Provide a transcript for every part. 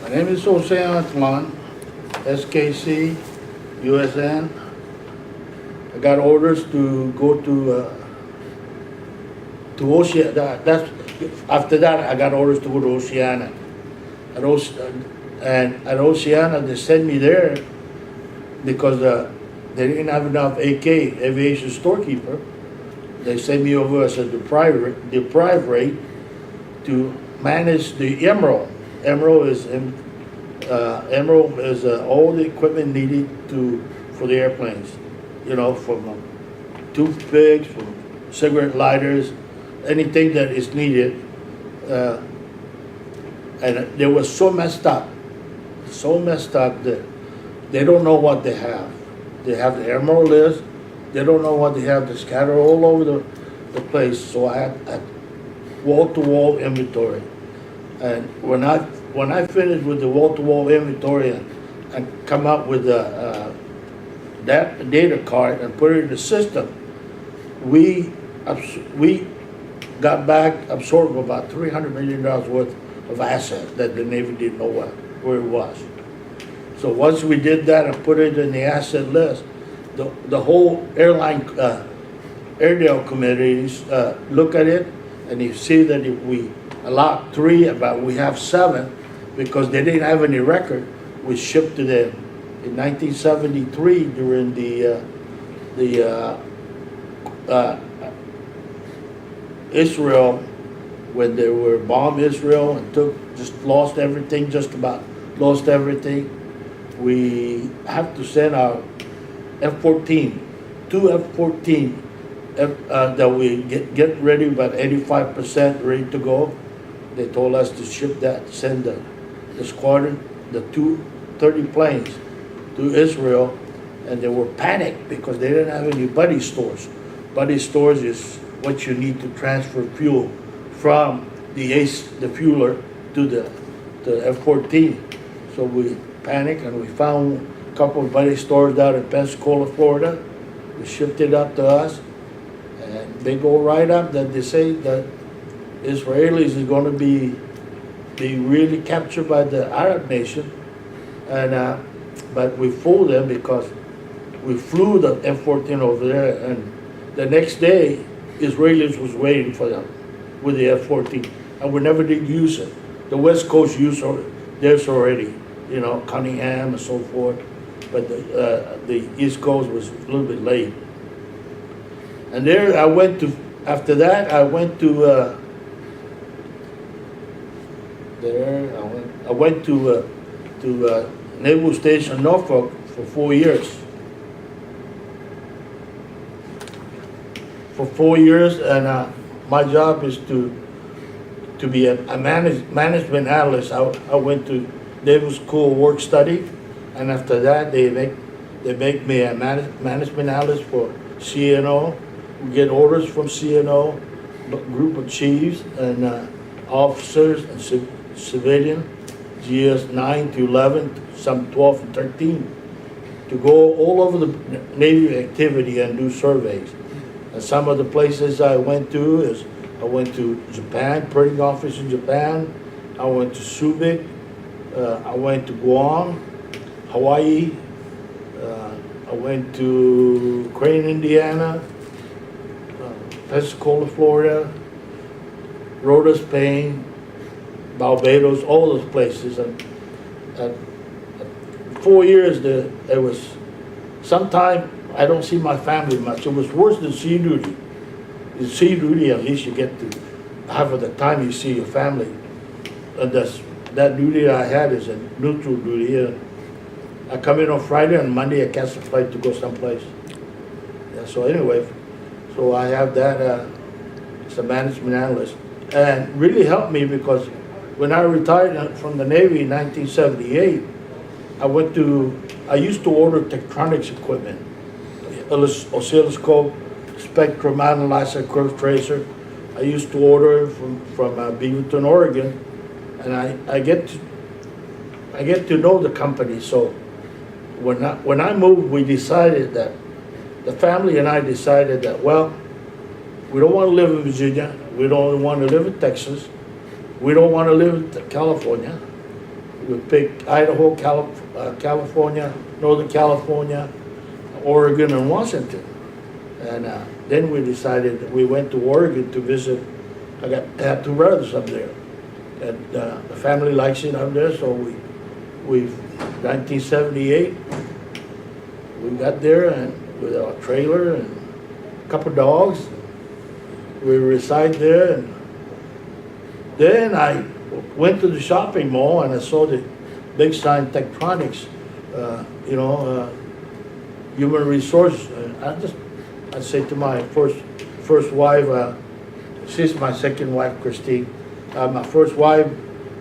My name is Oceana, SKC, USN. I got orders to go to Oceana. That's after that. I got orders to go to Oceana. And at Oceana, they sent me there because they didn't have enough AK, aviation storekeeper. They sent me over as a deprived rate to manage the Emerald. Emerald is all the equipment needed for the airplanes. You know, from toothpicks, from cigarette lighters, anything that is needed. And they were so messed up that they don't know what they have. They have the Emerald list. They don't know what they have. They're scattered all over the place. So I had wall-to-wall inventory. And when I finished with the wall-to-wall inventory and come up with that data card and put it in the system, we got back, absorbed about $300 million worth of assets that the Navy didn't know where it was. So once we did that and put it in the asset list, the whole Airedale committees look at it, and you see that if we allowed 3, but we have 7, because they didn't have any record, we shipped to them. In 1973, during the Israel, when they were bombed Israel and lost everything, just about lost everything, we have to send our F-14, 2 F-14 that we get ready, about 85% ready to go. They told us to ship that, send the squadron, the 230 planes to Israel, and they were panicked because they didn't have any buddy stores. Buddy stores is what you need to transfer fuel from the fueler to the F-14. So we panicked and we found a couple of buddy stores down in Pensacola, Florida. We shipped it up to us, and they go right up that they say that Israelis is going to be really captured by the Arab nation, and but we fooled them because we flew the F-14 over there, and the next day Israelis was waiting for them with the F-14, and we never did use it. The West Coast used theirs already, you know, Cunningham and so forth, but the East Coast was a little bit late. And there I went to. After that, I went to. I went to Naval Station Norfolk for 4 years. For 4 years, and my job is to be a management analyst. I went to Naval School of Work Study, and after that they make me a management analyst for CNO. We get orders from CNO, a group of chiefs and officers and civilian, GS 9 to 11, some 12 and 13, to go all over the Navy activity and do surveys. And some of the places I went to is, I went to Japan, printing office in Japan. I went to Subic. I went to Guam, Hawaii. I went to Crane, Indiana, Pensacola, Florida, Rhode, Spain, Barbados, all those places. And 4 years there, it was, sometime I don't see my family much. It was worse than sea duty. In sea duty, at least you get to, half of the time you see your family. And that duty I had is a neutral duty. I come in on Friday, and Monday I catch a flight to go someplace. Yeah, so anyway, so I have that as a management analyst. And really helped me because when I retired from the Navy in 1978, I used to order Tektronix equipment, oscilloscope, spectrum analyzer, curve tracer. I used to order it from Beaverton, Oregon, and I get to know the company. So when I moved, we decided that the family and I decided that, well, we don't want to live in Virginia. We don't want to live in Texas. We don't want to live in California. We picked Idaho, California, Northern California, Oregon, and Washington. And then we decided, we went to Oregon to visit. I had two brothers up there. And the family likes it up there, so we 1978, we got there and with our trailer and a couple dogs. We reside there, and then I went to the shopping mall and I saw the big sign, Tektronix, human resource. I said to my first wife, she's my second wife, Christine. My first wife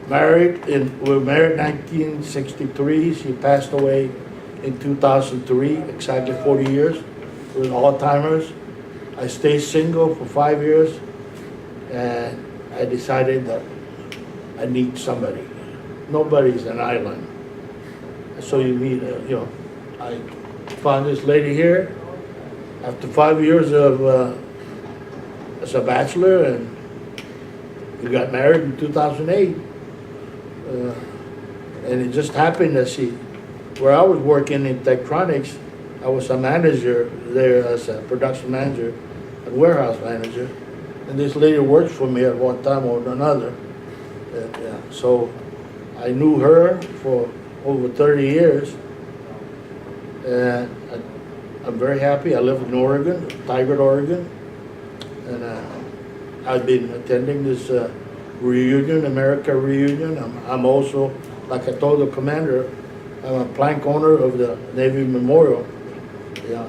we were married in 1963. She passed away in 2003, exactly 40 years, with Alzheimer's. I stayed single for 5 years, and I decided that I need somebody. Nobody's an island. So you need, I found this lady here after 5 years of as a bachelor, and we got married in 2008. And it just happened that where I was working in Tektronix, I was a manager there as a production manager and warehouse manager. And this lady worked for me at one time or another. So I knew her for over 30 years. And I'm very happy. I live in Oregon, Tigard, Oregon. And I've been attending this reunion, America reunion. I'm also, like I told the commander, I'm a plank owner of the Navy Memorial. Yeah.